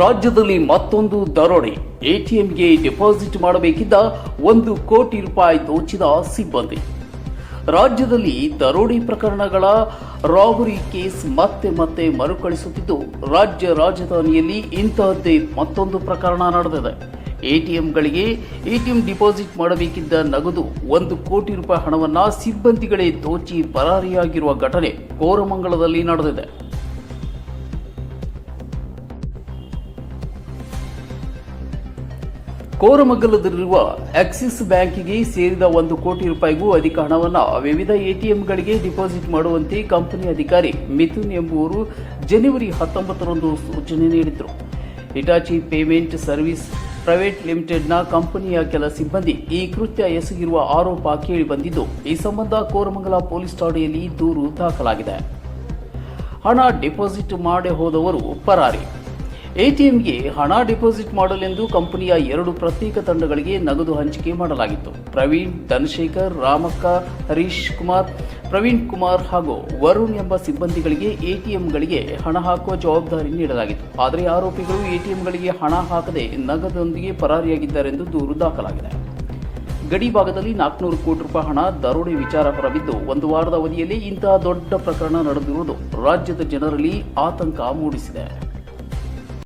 ರಾಜ್ಯದಲ್ಲಿ ಮತ್ತೊಂದು ದರೋಡೆ. ಎಟಿಎಂಗೆ ಡೆಪಾಸಿಟ್ ಮಾಡಬೇಕಿದ್ದ 1 ಕೋಟಿ ರೂಪಾಯಿ ದೋಚಿದ ಸಿಬ್ಬಂದಿ. ರಾಜ್ಯದಲ್ಲಿ ದರೋಡೆ ಪ್ರಕರಣಗಳ ರಾಬರಿ ಕೇಸ್ ಮತ್ತೆ ಮರುಕಳಿಸುತ್ತಿದ್ದು, ರಾಜ್ಯ ರಾಜಧಾನಿಯಲ್ಲಿ ಇಂತಹದ್ದೇ ಮತ್ತೊಂದು ಪ್ರಕರಣ ನಡೆದಿದೆ. ಎಟಿಎಂ ಡಿಪಾಸಿಟ್ ಮಾಡಬೇಕಿದ್ದ ನಗದು 1 ಕೋಟಿ ರೂಪಾಯಿ ಹಣವನ್ನು ಸಿಬ್ಬಂದಿಗಳೇ ದೋಚಿ ಪರಾರಿಯಾಗಿರುವ ಘಟನೆ ಕೋರಮಂಗಲದಲ್ಲಿ ನಡೆದಿದೆ. ಕೋರಮಂಗಲದಲ್ಲಿರುವ ಆಕ್ಸಿಸ್ ಬ್ಯಾಂಕಿಗೆ ಸೇರಿದ 1 ಕೋಟಿ ರೂಪಾಯಿಗೂ ಅಧಿಕ ಹಣವನ್ನು ವಿವಿಧ ಎಟಿಎಂಗಳಿಗೆ ಡಿಪಾಸಿಟ್ ಮಾಡುವಂತೆ ಕಂಪನಿ ಅಧಿಕಾರಿ ಮಿಥುನ್ ಎಂಬುವರು ಜನವರಿ 19ರಂದು ಸೂಚನೆ ನೀಡಿದ್ದರು. ಹಿಟಾಚಿ ಪೇಮೆಂಟ್ ಸರ್ವಿಸ್ ಪ್ರೈವೇಟ್ ಲಿಮಿಟೆಡ್ನ ಕಂಪನಿಯ ಕೆಲ ಸಿಬ್ಬಂದಿ ಈ ಕೃತ್ಯ ಎಸಗಿರುವ ಆರೋಪ ಕೇಳಿಬಂದಿದ್ದು, ಈ ಸಂಬಂಧ ಕೋರಮಂಗಲ ಪೊಲೀಸ್ ಠಾಣೆಯಲ್ಲಿ ದೂರು ದಾಖಲಾಗಿದೆ. ಹಣ ಡಿಪಾಸಿಟ್ ಮಾಡಿ ಹೋದವರು ಪರಾರಿ. ಎಟಿಎಂಗೆ ಹಣ ಡಿಪಾಸಿಟ್ ಮಾಡಲೆಂದು ಕಂಪನಿಯ 2 ಪ್ರತ್ಯೇಕ ತಂಡಗಳಿಗೆ ನಗದು ಹಂಚಿಕೆ ಮಾಡಲಾಗಿತ್ತು. ಪ್ರವೀಣ್, ಧನಶೇಖರ್, ರಾಮಕ್ಕ, ಹರೀಶ್ ಕುಮಾರ್, ಪ್ರವೀಣ್ ಕುಮಾರ್ ಹಾಗೂ ವರುಣ್ ಎಂಬ ಸಿಬ್ಬಂದಿಗಳಿಗೆ ಎಟಿಎಂಗಳಿಗೆ ಹಣ ಹಾಕುವ ಜವಾಬ್ದಾರಿ ನೀಡಲಾಗಿತ್ತು. ಆದರೆ ಆರೋಪಿಗಳು ಎಟಿಎಂಗಳಿಗೆ ಹಣ ಹಾಕದೆ ನಗದೊಂದಿಗೆ ಪರಾರಿಯಾಗಿದ್ದಾರೆಂದು ದೂರು ದಾಖಲಾಗಿದೆ. ಗಡಿ ಭಾಗದಲ್ಲಿ 400 ಕೋಟಿ ರೂಪಾಯಿ ಹಣ ದರೋಡೆ ವಿಚಾರ ಹೊರಬಿದ್ದು, 1 ವಾರದ ಅವಧಿಯಲ್ಲಿ ಇಂತಹ ದೊಡ್ಡ ಪ್ರಕರಣ ನಡೆದಿರುವುದು ರಾಜ್ಯದ ಜನರಲ್ಲಿ ಆತಂಕ ಮೂಡಿಸಿದೆ.